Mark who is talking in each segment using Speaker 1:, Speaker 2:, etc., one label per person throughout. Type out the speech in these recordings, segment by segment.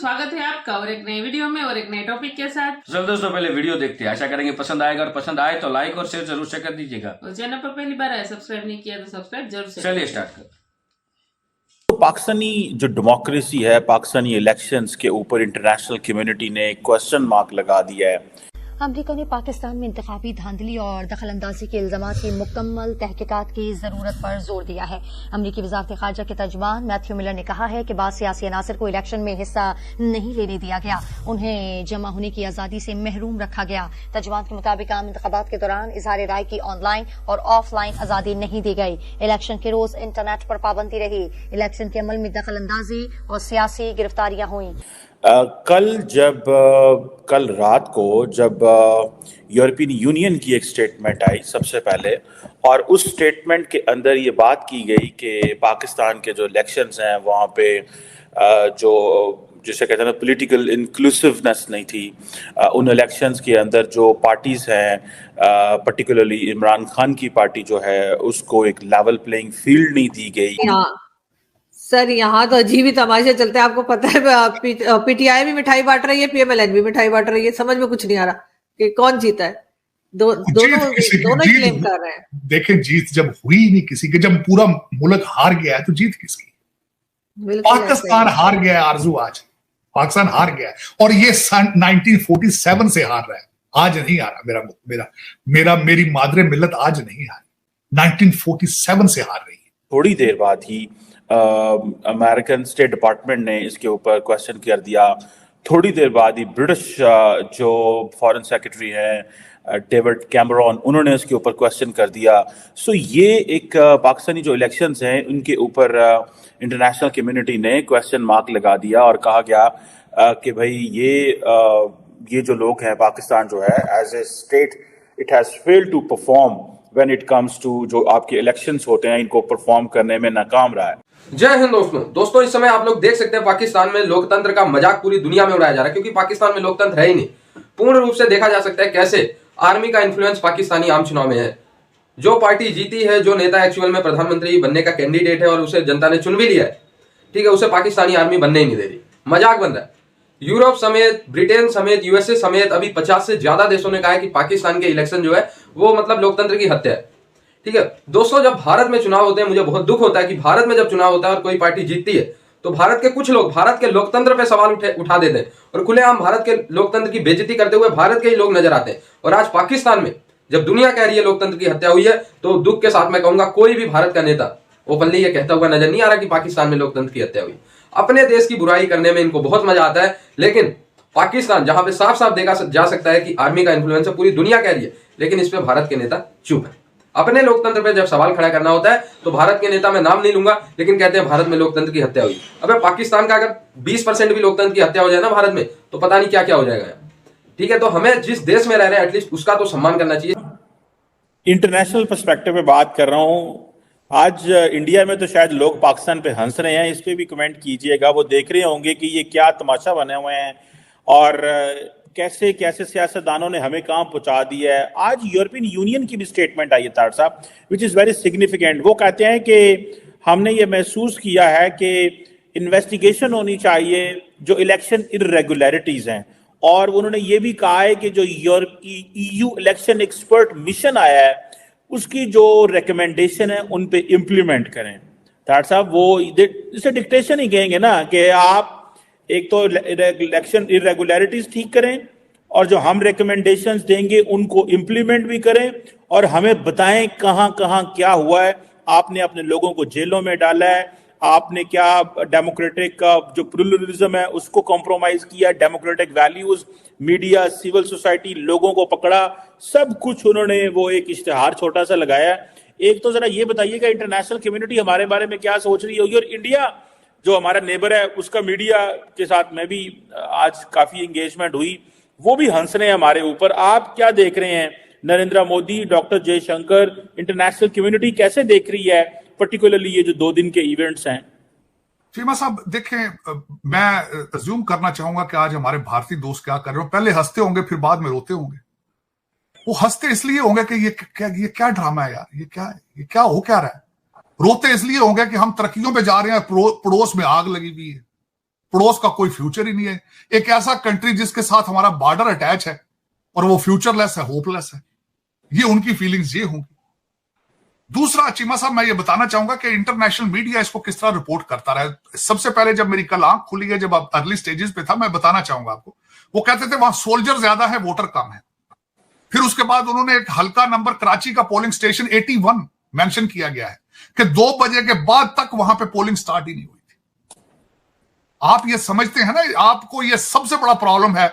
Speaker 1: स्वागत है आपका और एक नई वीडियो में और एक नए टॉपिक के साथ।
Speaker 2: चलो दोस्तों पहले वीडियो देखते हैं, आशा करेंगे पसंद आएगा और पसंद आए तो लाइक और शेयर जरूर से कर दीजिएगा।
Speaker 1: और चैनल पर पहली बार आए सब्सक्राइब नहीं किया तो सब्सक्राइब जरूर से।
Speaker 2: चलिए स्टार्ट कर।
Speaker 3: तो पाकिस्तानी जो डेमोक्रेसी है, पाकिस्तानी इलेक्शंस के ऊपर इंटरनेशनल कम्युनिटी ने क्वेश्चन मार्क लगा दिया है।
Speaker 4: अमरीका ने पाकिस्तान में इंतखाबी धांधली और दखलंदाजी के इल्जामात की मुकम्मल तहकीकात की जरूरत पर जोर दिया है। अमरीकी वजारत खारजा के तर्जुमान मैथ्यू मिलर ने कहा है कि बाद सियासी अनासर को इलेक्शन में हिस्सा नहीं लेने दिया गया, उन्हें जमा होने की आजादी से महरूम रखा गया। तर्जुमान के मुताबिक आम इंतखाबात के दौरान इजहार राय की ऑनलाइन और ऑफलाइन आजादी नहीं दी गई। इलेक्शन के रोज इंटरनेट पर पाबंदी रही। इलेक्शन के अमल में दखलंदाजी और सियासी गिरफ्तारियां हुई।
Speaker 3: कल रात को जब यूरोपियन यूनियन की एक स्टेटमेंट आई सबसे पहले, और उस स्टेटमेंट के अंदर ये बात की गई कि पाकिस्तान के जो इलेक्शंस हैं वहाँ पे जो जिसे कहते हैं पॉलिटिकल इंक्लूसिवनेस नहीं थी। उन इलेक्शंस के अंदर जो पार्टीज हैं, पर्टिकुलरली इमरान खान की पार्टी जो है, उसको एक लेवल प्लेइंग फील्ड नहीं दी गई।
Speaker 5: सर यहाँ तो अजीब ही तमाशे चलते हैं। आपको पता है पीटीआई भी मिठाई बांट रही है, पीएमएलएन भी मिठाई बांट रही है। समझ में कुछ नहीं आ रहा कि कौन जीता है। दोनों क्लेम कर रहे हैं।
Speaker 6: देखें, जीत जब हुई नहीं किसी की, जब पूरा मुल्क हार गया है तो जीत किसकी? पाकिस्तान हार गया है आरजू। आज पाकिस्तान हार गया है और ये 1947 से हार रहा है, आज नहीं हारा। मेरी मादरे मिल्लत आज नहीं हारी, 1947 से हार रही है।
Speaker 3: थोड़ी देर बाद ही अमेरिकन स्टेट डिपार्टमेंट ने इसके ऊपर क्वेश्चन कर दिया। थोड़ी देर बाद ही ब्रिटिश जो फॉरेन सेक्रेटरी हैं डेविड कैमरॉन, उन्होंने इसके ऊपर क्वेश्चन कर दिया। सो ये एक पाकिस्तानी जो इलेक्शंस हैं उनके ऊपर इंटरनेशनल कम्युनिटी ने क्वेश्चन मार्क लगा दिया और कहा गया कि भाई ये जो लोग हैं, पाकिस्तान जो है as a state it has failed to perform when it comes to जो आपके इलेक्शंस होते हैं, इनको परफॉर्म करने में नाकाम रहा है।
Speaker 7: जय हिंद दोस्तों इस समय आप लोग देख सकते हैं पाकिस्तान में लोकतंत्र का मजाक पूरी दुनिया में उड़ाया जा रहा है, क्योंकि पाकिस्तान में लोकतंत्र है ही नहीं। पूर्ण रूप से देखा जा सकता है कैसे आर्मी का इन्फ्लुएंस पाकिस्तानी आम चुनाव में है। जो पार्टी जीती है, जो नेता एक्चुअल में प्रधानमंत्री बनने का कैंडिडेट है और उसे जनता ने चुन भी लिया है, ठीक है, उसे पाकिस्तानी आर्मी बनने ही नहीं दे रही। मजाक बन रहा है। यूरोप समेत, ब्रिटेन समेत, यूएसए समेत अभी 50 से ज्यादा देशों ने कहा है कि पाकिस्तान के इलेक्शन जो है वो मतलब लोकतंत्र की हत्या है। ठीक है दोस्तों, जब भारत में चुनाव होते हैं, मुझे बहुत दुख होता है कि भारत में जब चुनाव होता है और कोई पार्टी जीतती है तो भारत के कुछ लोग भारत के लोकतंत्र पे सवाल उठा देते हैं और खुलेआम भारत के लोकतंत्र की बेइज्जती करते हुए भारत के ही लोग नजर आते हैं। और आज पाकिस्तान में जब दुनिया कह रही है लोकतंत्र की हत्या हुई है, तो दुख के साथ मैं कहूंगा कोई भी भारत का नेता ओपनली ये कहता हुआ नजर नहीं आ रहा कि पाकिस्तान में लोकतंत्र की हत्या हुई। अपने देश की बुराई करने में इनको बहुत मजा आता है, लेकिन पाकिस्तान जहां पे साफ साफ देखा जा सकता है कि आर्मी का इन्फ्लुएंस पूरी दुनिया कह रही है, लेकिन इस पे भारत के नेता चुप है। अपने लोकतंत्र पे जब सवाल खड़ा करना होता है तो भारत के नेता मैं नाम नहीं लूंगा, लेकिन कहते हैं भारत में लोकतंत्र की हत्या हुई। अबे पाकिस्तान का अगर 20% भी लोकतंत्र की हत्या हो जाए ना भारत में, तो पता नहीं क्या क्या हो जाएगा। ठीक है, तो हमें जिस देश में रह रहे हैं एटलीस्ट उसका तो सम्मान करना चाहिए।
Speaker 3: इंटरनेशनल पर्सपेक्टिव में बात कर रहा हूँ। आज इंडिया में तो शायद लोग पाकिस्तान पे हंस रहे हैं, इस पे भी कमेंट कीजिएगा। वो देख रहे होंगे कि ये क्या तमाशा बने हुए हैं और कैसे कैसे सियासतदानों ने हमें कहाँ पहुंचा दिया है। आज यूरोपियन यूनियन की भी स्टेटमेंट आई है तार साहब, विच इज़ वेरी सिग्निफिकेंट। वो कहते हैं कि हमने ये महसूस किया है कि इन्वेस्टिगेशन होनी चाहिए जो इलेक्शन इरेगुलरिटीज़ हैं, और उन्होंने ये भी कहा है कि जो EU इलेक्शन एक्सपर्ट मिशन आया है उसकी जो रिकमेंडेशन है उन पे इम्प्लीमेंट करें। तार साहब वो इसे डिक्टेशन ही कहेंगे ना कि आप एक तो इलेक्शन इरेगुलरिटीज ठीक करें और जो हम रिकमेंडेशंस देंगे उनको इम्प्लीमेंट भी करें, और हमें बताएं कहां कहां क्या हुआ है। आपने अपने लोगों को जेलों में डाला है, आपने क्या डेमोक्रेटिक का जो प्लुरलिज्म है उसको कॉम्प्रोमाइज किया, democratic values, media, civil society, लोगों को पकड़ा, सब कुछ उन्होंने वो एक इश्तिहार छोटा सा लगाया। एक तो जरा ये बताइएगा इंटरनेशनल कम्युनिटी हमारे बारे में क्या सोच रही होगी, और इंडिया जो हमारा नेबर है उसका मीडिया के साथ में भी आज काफी एंगेजमेंट हुई, वो भी हंस रहे हैं हमारे ऊपर। आप क्या देख रहे हैं? Narendra Modi, doctor Jaishankar, international community कैसे देख रही है पर्टिकुलरली ये जो 2 दिन के इवेंट्स हैं?
Speaker 6: फीमा साहब देखें, मैं अज्यूम करना चाहूंगा कि आज हमारे भारतीय दोस्त क्या कर रहे हो। पहले हंसते होंगे, फिर बाद में रोते होंगे। वो हंसते इसलिए होंगे कि ये क्या ड्रामा है यार, ये क्या हो क्या रहा है। रोते इसलिए होंगे कि हम तरक्कियों पे जा रहे हैं, पड़ोस में आग लगी हुई है। पड़ोस का कोई फ्यूचर ही नहीं है, एक ऐसा कंट्री जिसके साथ हमारा बॉर्डर अटैच है और वो फ्यूचरलेस है, होपलेस है। ये उनकी फीलिंग्स ये होंगी। दूसरा चीमा साहब, मैं ये बताना चाहूंगा कि इंटरनेशनल मीडिया इसको किस तरह रिपोर्ट करता रहा है। सबसे पहले जब मेरी कल आंख खुली है, जब आप अर्ली स्टेजेस पे था, मैं बताना चाहूंगा आपको, वो कहते थे वहां सोल्जर ज्यादा है, वोटर कम है। फिर उसके बाद उन्होंने एक हल्का नंबर कराची का पोलिंग स्टेशन 81 मेंशन किया गया है कि 2 बजे के बाद तक वहां पे पोलिंग स्टार्ट ही नहीं हुई थी। आप ये समझते हैं ना, आपको ये सबसे बड़ा प्रॉब्लम है।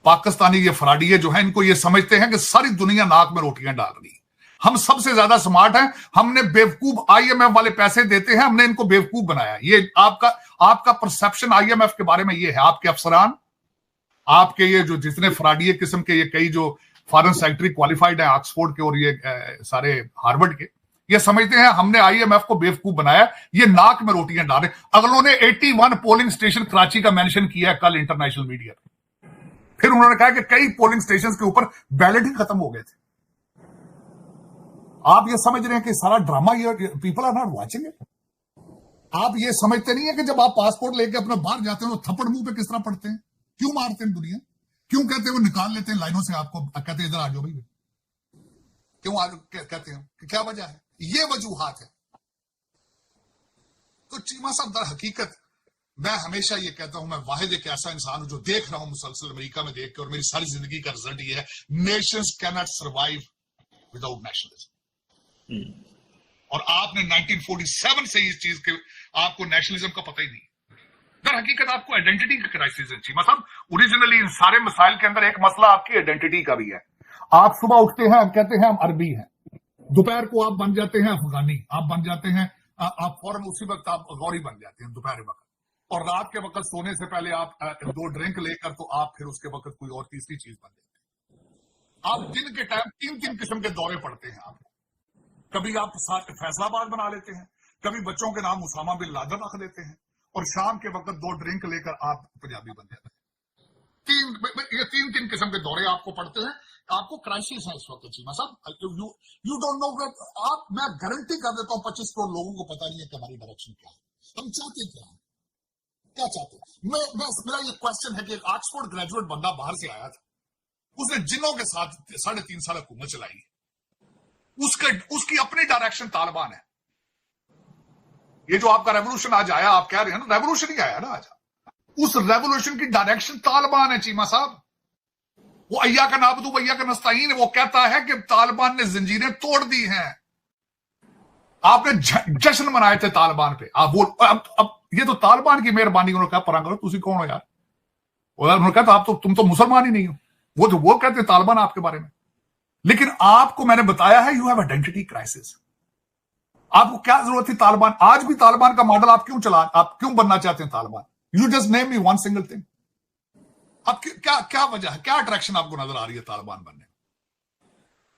Speaker 6: पाकिस्तानी ये फराडिये जो है, इनको ये समझते हैं कि सारी दुनिया नाक में रोटियां डाल रही है, हम सबसे ज्यादा स्मार्ट हैं, हमने बेवकूफ IMF वाले पैसे देते हैं, हमने इनको बेवकूफ बनाया। ये आपका परसेप्शन IMF के बारे में ये है। आपके अफसरान, आपके ये जो जितने फराडिये किस्म के ये कई जो फॉरेन सेक्रेटरी क्वालिफाइड है ऑक्सफोर्ड के और ये सारे हार्वर्ड के, ये समझते हैं हमने IMF को बेवकूफ बनाया, ये नाक में रोटियां डाल रहे। अगलों ने 81 पोलिंग स्टेशन कराची का मेंशन किया है कल इंटरनेशनल मीडिया में। फिर उन्होंने कहा कि कई पोलिंग स्टेशन के ऊपर बैलेट ही खत्म हो गए थे। आप ये समझ रहे हैं कि सारा ड्रामा, ये people are not watching it. आप ये समझते नहीं है कि जब आप पासपोर्ट लेके अपने बाहर जाते हैं तो थप्पड़ मुंह पे किस तरह पड़ते हैं, क्यों मारते हैं दुनिया, क्यों कहते हैं वो निकाल लेते हैं लाइनों से, आपको कहते हैं इधर आ जाओ भाई, क्यों आ कहते हैं, क्या वजह है, ये वजूहात है। तो चीमा साहब, दर हकीकत मैं हमेशा ये कहता हूं, मैं वाहिद एक ऐसा इंसान हूं जो देख रहा हूं मुसलसल अमेरिका में देख के, और मेरी सारी जिंदगी का रिजल्ट ये है, Nations can not survive without nationalism. और आपने 1947 से इस चीज के, आपको नेशनलिज्म का पता ही नहीं। दर हकीकत आपको आइडेंटिटी का क्राइसिस है चीमा साहब। ओरिजिनली इन सारे मसाइल के अंदर एक मसला आपकी आइडेंटिटी का भी है। आप सुबह उठते हैं, आप कहते हैं हम अरबी हैं, दोपहर को आप बन जाते हैं अफगानी, आप बन जाते हैं, आप फौरन उसी वक्त आप गौरी बन जाते हैं दोपहर वक्त, और रात के वक्त सोने से पहले आप 2 ड्रिंक लेकर तो आप फिर उसके वक्त कोई और तीसरी चीज बन जाते हैं। आप दिन के टाइम 3 किस्म के दौरे पड़ते हैं आपको। कभी आप फैसलाबाद बना लेते हैं, कभी बच्चों के नाम उसामा बिन लादेन रख देते हैं, और शाम के वक्त 2 ड्रिंक लेकर आप पंजाबी बन जाते हैं। ये 3 किस्म के दौरे आपको पड़ते हैं। आपको क्राइसिस है इस वक्त चीमा साहब। You don't know. मैं गारंटी कर देता हूं 25 करोड़ लोगों को पता नहीं है कि हमारी डायरेक्शन क्या है, हम चाहते क्या है, क्या चाहते हैं। मेरा ये क्वेश्चन है कि एक ऑक्सफोर्ड ग्रेजुएट बंदा बाहर से आया था, उसने जिन्नों के साथ 3.5 साल हुकूमत चलाई, उसकी अपनी डायरेक्शन तालिबान है। ये जो आपका रेवोल्यूशन आज आया, आप कह रहे हैं ना रेवोल्यूशन ही आया ना आज, उस रेवोल्यूशन की डायरेक्शन तालिबान है चीमा साहब। वो अय्या का नाबदू अय्या का नस्ताइन, वो कहता है कि तालिबान ने जंजीरें तोड़ दी हैं। आपने जश्न मनाए थे तालिबान पे, आप बोल अब ये तो तालिबान की मेहरबानी। उन्होंने कहा परा करो, तुम कौन हो यार। उन्होंने कहा आप तो तुम तो मुसलमान ही नहीं हो। वो कहते हैं तालिबान आपके बारे में। लेकिन आपको मैंने बताया है, यू हैव आइडेंटिटी क्राइसिस। आपको क्या जरूरत थी तालिबान, आज भी तालिबान का मॉडल आप क्यों बनना चाहते हैं Taliban. You just name me one single thing. अब क्या वजह है, क्या अट्रैक्शन आपको नजर आ रही है तालिबान बनने।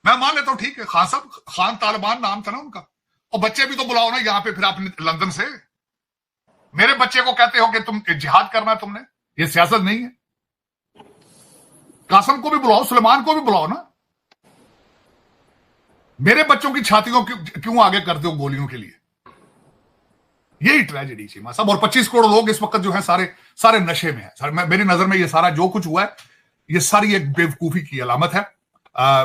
Speaker 6: मैं मान लेता हूं ठीक है, खान साहब, खान तालिबान नाम था ना उनका, और बच्चे भी तो बुलाओ ना यहां पे फिर आपने लंदन से। मेरे बच्चे को कहते हो कि तुम जिहाद करना है तुमने, ये सियासत नहीं है। कासम को भी बुलाओ, सुलेमान को भी बुलाओ ना। मेरे बच्चों की छातियों क्यों आगे करते हो गोलियों के लिए। यही ट्रेजेडी चीमा साहब। और 25 करोड़ लोग इस वक्त जो है सारे नशे में है। मेरी नजर में ये सारा जो कुछ हुआ है, ये सारी एक बेवकूफी की अलामत है।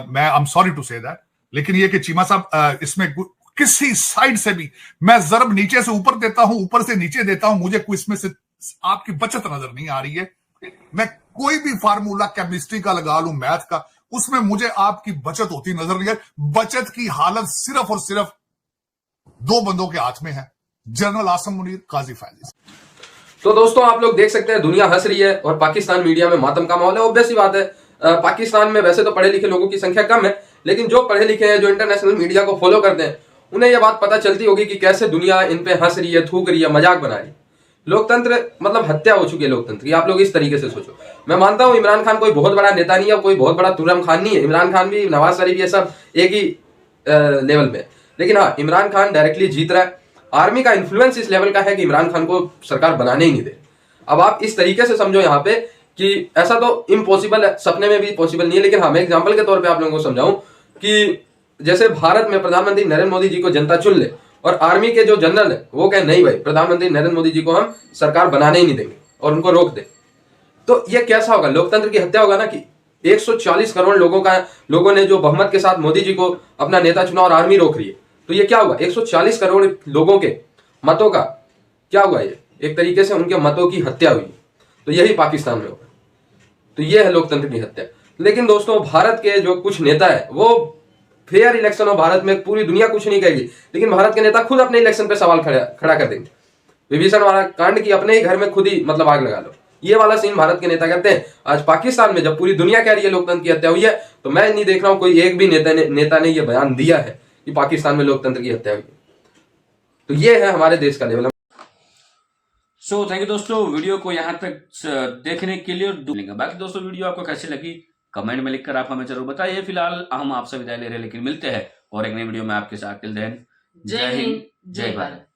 Speaker 6: मैं I am sorry to say that, लेकिन ये कि चीमा साहब इसमें किसी साइड से भी मैं जरब नीचे से ऊपर देता हूं, ऊपर से नीचे देता हूं, मुझे कोई इसमें से आपकी बचत नजर नहीं आ रही है। मैं कोई भी फार्मूला केमिस्ट्री का लगा लूं, मैथ का, उसमें मुझे आपकी बचत होती नजर नहीं है। बचत की हालत सिर्फ और सिर्फ 2 बंदों के हाथ में है, जनरल आसम मुनीर, काजी फैजी।
Speaker 7: तो दोस्तों आप लोग देख सकते हैं दुनिया हंस रही है और पाकिस्तान मीडिया में मातम का माहौल है। ऑब्वियस सी बात है, पाकिस्तान में वैसे तो पढ़े लिखे लोगों की संख्या कम है, लेकिन जो पढ़े लिखे हैं, जो इंटरनेशनल मीडिया को फॉलो करते हैं, उन्हें यह बात पता चलती होगी कि कैसे दुनिया इन पे हंस रही है, थूक रही है, मजाक बना रही है। लोकतंत्र मतलब हत्या हो चुकी है लोकतंत्र की। आप लोग इस तरीके से सोचो। मैं मानता हूं इमरान खान कोई बहुत बड़ा नेता नहीं है, कोई बहुत बड़ा तुर्रम खान नहीं है। इमरान खान भी, नवाज शरीफ, ये सब एक ही लेवल में। लेकिन हाँ, इमरान खान डायरेक्टली जीत रहा है। आर्मी का इन्फ्लुएंस इस लेवल का है कि इमरान खान को सरकार बनाने ही नहीं दे। अब आप इस तरीके से समझो यहाँ पे कि ऐसा तो इम्पॉसिबल है, सपने में भी पॉसिबल नहीं है। लेकिन हाँ, मैं एग्जाम्पल के तौर पर आप लोगों को समझाऊं कि जैसे भारत में प्रधानमंत्री नरेंद्र मोदी जी को जनता चुन ले और आर्मी के जो जनरल है वो कहे नहीं भाई, प्रधानमंत्री नरेंद्र मोदी जी को हम सरकार बनाने ही नहीं देंगे और उनको रोक दे। तो ये कैसा होगा? लोकतंत्र की हत्या होगा ना कि 140 करोड़ लोगों ने जो बहुमत के साथ मोदी जी को अपना नेता चुना और आर्मी रोक रही है। तो ये क्या हुआ? 140 करोड़ लोगों के मतों का क्या हुआ? ये एक तरीके से उनके मतों की हत्या हुई। तो यही पाकिस्तान में होगा। तो ये है लोकतंत्र की हत्या। लेकिन दोस्तों, भारत के जो कुछ नेता है वो फेयर इलेक्शन हो, भारत में पूरी दुनिया कुछ नहीं कहेगी, लेकिन भारत के नेता खुद अपने इलेक्शन पे सवाल खड़ा कर देंगे। विभीषण वाला कांड की अपने ही घर में खुद ही मतलब आग लगा लो, ये वाला सीन भारत के नेता करते हैं। आज पाकिस्तान में जब पूरी दुनिया कह रही है लोकतंत्र की हत्या हुई है, तो मैं नहीं देख रहा हूं कोई एक भी नेता ने यह बयान दिया है कि पाकिस्तान में लोकतंत्र की हत्या हुई है। तो ये है हमारे देश का लेवल।
Speaker 2: सो थैंक यू दोस्तों, वीडियो को यहाँ तक देखने के लिए। बाकी दोस्तों, वीडियो आपको कैसी लगी कमेंट में लिखकर आप हमें जरूर बताइए। फिलहाल हम आपसे विदाई ले रहे हैं, लेकिन मिलते हैं और एक नई वीडियो में आपके साथ। टिल देन,
Speaker 1: जय हिंद, जय भारत।